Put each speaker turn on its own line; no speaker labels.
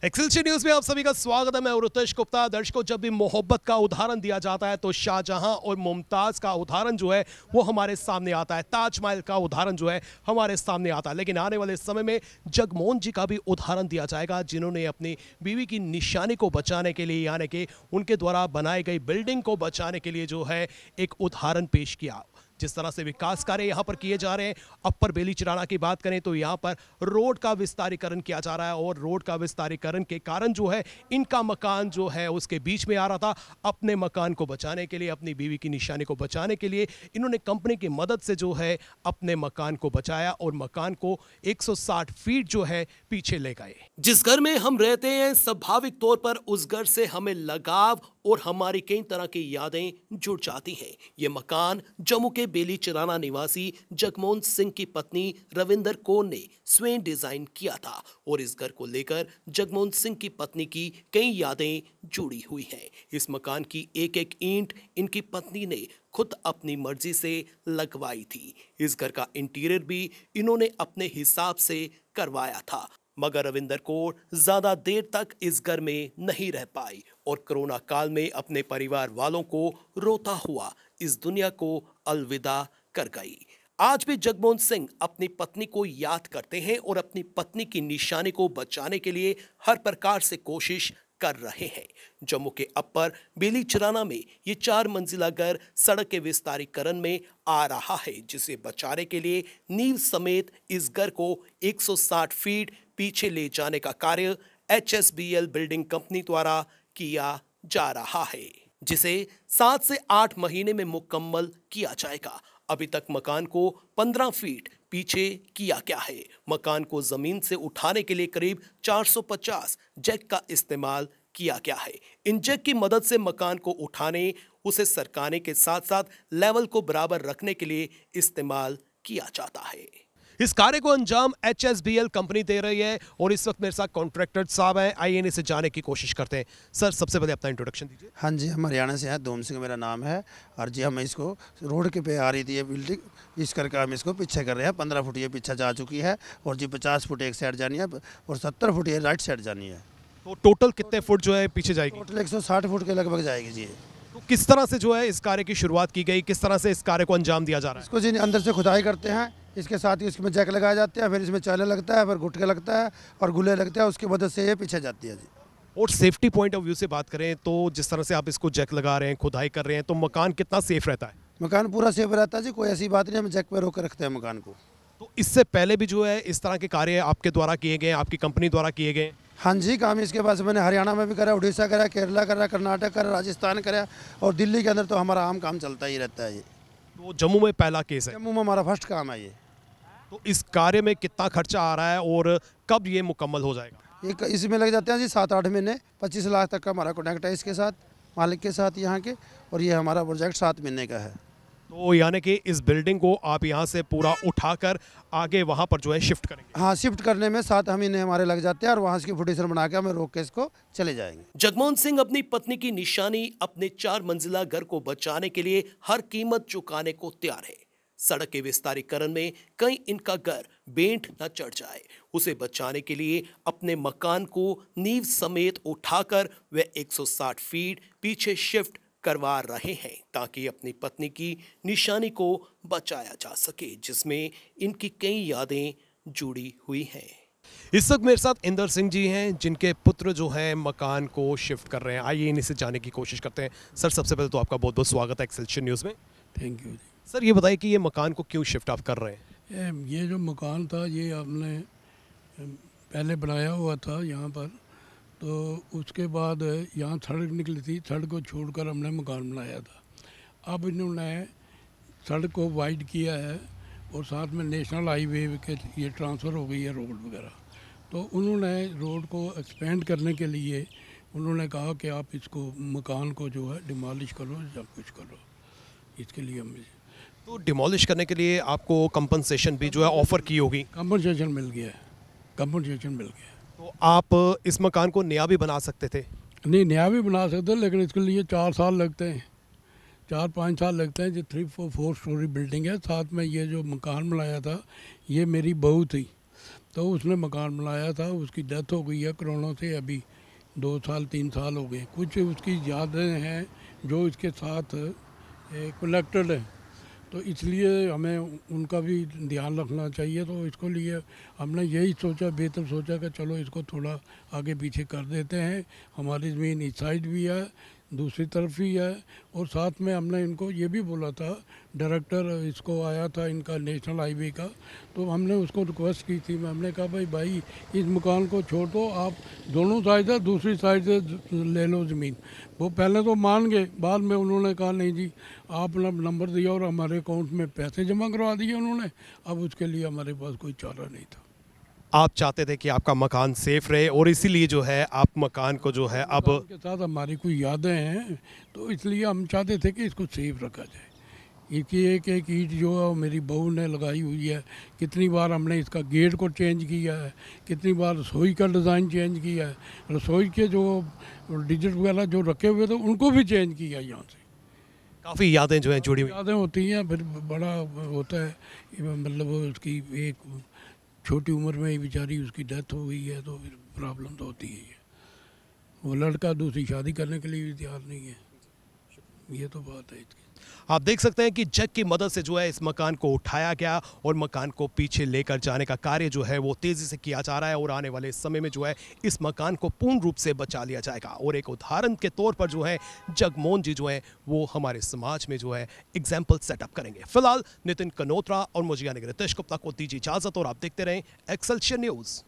Excelsior news में आप सभी का स्वागत है। मैं रुतेश गुप्ता। दर्शकों, जब भी मोहब्बत का उदाहरण दिया जाता है तो शाहजहां और मुमताज का उदाहरण जो है वो हमारे सामने आता है, ताजमहल का उदाहरण जो है हमारे सामने आता है। लेकिन आने वाले समय में जगमोहन जी का भी उदाहरण दिया जाएगा, जिन्होंने अपनी बीवी की निशानी को बचाने के लिए, यानी कि उनके द्वारा बनाई गई बिल्डिंग को बचाने के लिए जो है एक उदाहरण पेश किया। जिस तरह से विकास कार्य यहाँ पर किए जा रहे हैं, अपर बेली चिराना की बात करें तो यहाँ पर रोड का विस्तारीकरण किया जा रहा है और रोड का विस्तारीकरण के कारण जो है इनका मकान जो है उसके बीच में आ रहा था। अपने मकान को बचाने के लिए, अपनी बीवी की निशानी को बचाने के लिए इन्होंने कंपनी की मदद से जो है अपने मकान को बचाया और मकान को 160 फीट जो है पीछे ले गए। जिस घर में हम रहते हैं, स्वाभाविक तौर पर उस घर से हमें लगाव और हमारी कई तरह की यादें जुड़ जाती हैं। ये मकान जम्मू के बेली चिराना निवासी जगमोहन सिंह की पत्नी रविंदर कौर ने स्वयं डिजाइन किया था और इस घर को लेकर जगमोहन सिंह की पत्नी की कई यादें जुड़ी हुई हैं। इस मकान की एक एक ईंट इनकी पत्नी ने खुद अपनी मर्जी से लगवाई थी। इस घर का इंटीरियर भी इन्होंने अपने हिसाब से करवाया था, मगर रविंदर कौर ज्यादा देर तक इस घर में नहीं रह पाई और कोरोना काल में अपने परिवार वालों को रोता हुआ इस दुनिया को अलविदा कर गई। आज भी जगमोहन सिंह अपनी पत्नी को याद करते हैं और अपनी पत्नी की निशानी को बचाने के लिए हर प्रकार से कोशिश कर रहे हैं। जम्मू के अपर बेली चिराना में ये 4 मंजिला घर सड़क के विस्तारीकरण में आ रहा है, जिसे बचाने के लिए नींव समेत इस घर को 160 फीट पीछे ले जाने का कार्य HSBL बिल्डिंग कंपनी द्वारा किया जा रहा है, जिसे 7 से 8 महीने में मुकम्मल किया जाएगा। अभी तक मकान को 15 फीट पीछे किया गया है। मकान को जमीन से उठाने के लिए करीब 450 जैक का इस्तेमाल किया गया है। इन जैक की मदद से मकान को उठाने, उसे सरकाने के साथ साथ लेवल को बराबर रखने के लिए इस्तेमाल किया जाता है। इस कार्य को अंजाम HSBL कंपनी दे रही है और इस वक्त मेरे साथ कॉन्ट्रैक्टर साहब हैं। आइए इन्हीं से जाने की कोशिश करते हैं। सर, सबसे पहले अपना इंट्रोडक्शन दीजिए।
हाँ जी, हम हरियाणा से हैं, धूम सिंह मेरा नाम है। और जी हम इसको रोड के पे आ रही थी ये बिल्डिंग, इस करके हम इसको पीछे कर रहे हैं। 15 फुट ये पीछे जा चुकी है और जी 50 फुट एक साइड जानी है और 70 फुट ये राइट साइड जानी है।
तो टोटल कितने फुट जो है पीछे जाएगी?
टोटल 160 फुट के लगभग जाएगी जी।
तो किस तरह से जो है इस कार्य की शुरुआत की गई, किस तरह से इस कार्य को अंजाम दिया जा रहा है?
इसको जी अंदर से खुदाई करते हैं, इसके साथ ही इसमें जैक लगाए जाते हैं, फिर इसमें चाले लगता है, फिर गुटके लगता है और गुले लगते हैं, उसकी मदद से ये पीछे जाती है जी।
और सेफ्टी पॉइंट ऑफ व्यू से बात करें तो जिस तरह से आप इसको जैक लगा रहे हैं, खुदाई कर रहे हैं, तो मकान कितना सेफ रहता है?
मकान पूरा सेफ रहता है जी, कोई ऐसी बात नहीं, हम जैक पे रोक के रखते हैं मकान को।
तो इससे पहले भी जो है इस तरह के कार्य आपके द्वारा किए गए, आपकी कंपनी द्वारा किए गए?
हाँ जी, काम इसके पास मैंने हरियाणा में भी करा, उड़ीसा करा, केरला करा, कर्नाटक करा, राजस्थान करा और दिल्ली के अंदर तो हमारा आम काम चलता ही रहता है ये।
तो जम्मू में पहला केस है?
जम्मू में हमारा फर्स्ट काम है ये।
तो इस कार्य में कितना खर्चा आ रहा है और कब ये मुकम्मल हो जाएगा?
ये इसमें लग जाते हैं जी 7-8 महीने। 25 लाख तक का हमारा कॉन्टैक्ट है इसके साथ, मालिक के साथ यहाँ के, और ये हमारा प्रोजेक्ट 7 महीने का है।
तो यानी कि इस बिल्डिंग को आप यहाँ से पूरा उठाकर आगे वहाँ पर जो है शिफ्ट करेंगे?
हाँ, शिफ्ट करने में 7 महीने हमारे लग जाते हैं और वहाँ की फुटेशन बना के हमें रोक के इसको चले जाएंगे।
जगमोहन सिंह अपनी पत्नी की निशानी, अपने 4 मंजिला घर को बचाने के लिए हर कीमत चुकाने को तैयार है। सड़क के विस्तारीकरण में कहीं इनका घर बेंट न चढ़ जाए, उसे बचाने के लिए अपने मकान को नींव समेत उठाकर वे 160 फीट पीछे शिफ्ट करवा रहे हैं, ताकि अपनी पत्नी की निशानी को बचाया जा सके, जिसमें इनकी कई यादें जुड़ी हुई हैं। इस वक्त मेरे साथ इंदर सिंह जी हैं, जिनके पुत्र जो है मकान को शिफ्ट कर रहे हैं। आइए इन्हीं से जाने की कोशिश करते हैं। सर, सबसे पहले तो आपका बहुत बहुत स्वागत है एक्सेलशियर न्यूज़ में।
Thank you.
सर, ये बताइए कि ये मकान को क्यों शिफ्ट आप कर रहे हैं?
ये जो मकान था ये आपने पहले बनाया हुआ था यहाँ पर, तो उसके बाद यहाँ सड़क निकली थी, सड़क को छोड़कर हमने मकान बनाया था। अब इन्होंने सड़क को वाइड किया है और साथ में नेशनल हाईवे के ये ट्रांसफ़र हो गई है रोड वगैरह, तो उन्होंने रोड को एक्सपेंड करने के लिए उन्होंने कहा कि आप इसको मकान को जो है डिमॉलिश करो या कुछ करो, इसके लिए हमें
तो डिमोलिश करने के लिए आपको कंपनसेशन भी जो है ऑफर की होगी?
कंपनसेशन मिल गया है, कंपनसेशन मिल गया।
तो आप इस मकान को नया भी बना सकते थे?
नहीं, नया भी बना सकते, लेकिन इसके लिए 4 साल लगते हैं, 4-5 साल लगते हैं। जो 3-4 स्टोरी बिल्डिंग है, साथ में ये जो मकान बनाया था ये मेरी बहू थी, तो उसने मकान बनाया था, उसकी डेथ हो गई है कोरोना से, अभी 2 साल 3 साल हो गए। कुछ उसकी यादें हैं जो इसके साथ कनेक्टेड है, तो इसलिए हमें उनका भी ध्यान रखना चाहिए। तो इसको लिए हमने यही सोचा, बेहतर सोचा कि चलो इसको थोड़ा आगे पीछे कर देते हैं। हमारी ज़मीन इस साइड भी है, दूसरी तरफ भी है, और साथ में हमने इनको ये भी बोला था, डायरेक्टर इसको आया था इनका नेशनल हाईवे का, तो हमने उसको रिक्वेस्ट की थी, हमने कहा भाई इस मकान को छोड़ दो, आप दोनों साइड से दूसरी साइड से ले लो ज़मीन। वो पहले तो मान गए, बाद में उन्होंने कहा नहीं जी, आपने नंबर दिया और हमारे अकाउंट में पैसे जमा करवा दिए उन्होंने, अब उसके लिए हमारे पास कोई चारा नहीं था।
आप चाहते थे कि आपका मकान सेफ रहे और इसीलिए जो है आप मकान को जो है अब
के साथ हमारी कोई यादें हैं, तो इसलिए हम चाहते थे कि इसको सेफ रखा जाए। इसकी एक एक ईंट जो है मेरी बहू ने लगाई हुई है, कितनी बार हमने इसका गेट को चेंज किया है, कितनी बार रसोई का डिज़ाइन चेंज किया है, रसोई के जो डिजिट वगैरह जो रखे हुए थे उनको भी चेंज किया यहाँ से।
काफ़ी यादें जो हैं जुड़ी हुई।
यादें होती हैं, फिर बड़ा होता है, मतलब उसकी एक छोटी उम्र में ही बेचारी उसकी डेथ हो गई है, तो फिर प्रॉब्लम तो होती ही है। वो लड़का दूसरी शादी करने के लिए भी तैयार नहीं है, ये तो बात है इसकी।
आप देख सकते हैं कि जग की मदद से जो है इस मकान को उठाया गया और मकान को पीछे लेकर जाने का कार्य जो है वो तेज़ी से किया जा रहा है और आने वाले समय में जो है इस मकान को पूर्ण रूप से बचा लिया जाएगा। और एक उदाहरण के तौर पर जो है जगमोहन जी जो है वो हमारे समाज में जो है एग्जाम्पल सेटअप करेंगे। फिलहाल नितिन कनोत्रा और मुझे यानी रितेश गुप्ता को दीजिए इजाज़त और आप देखते रहें एक्सेलशियर न्यूज़।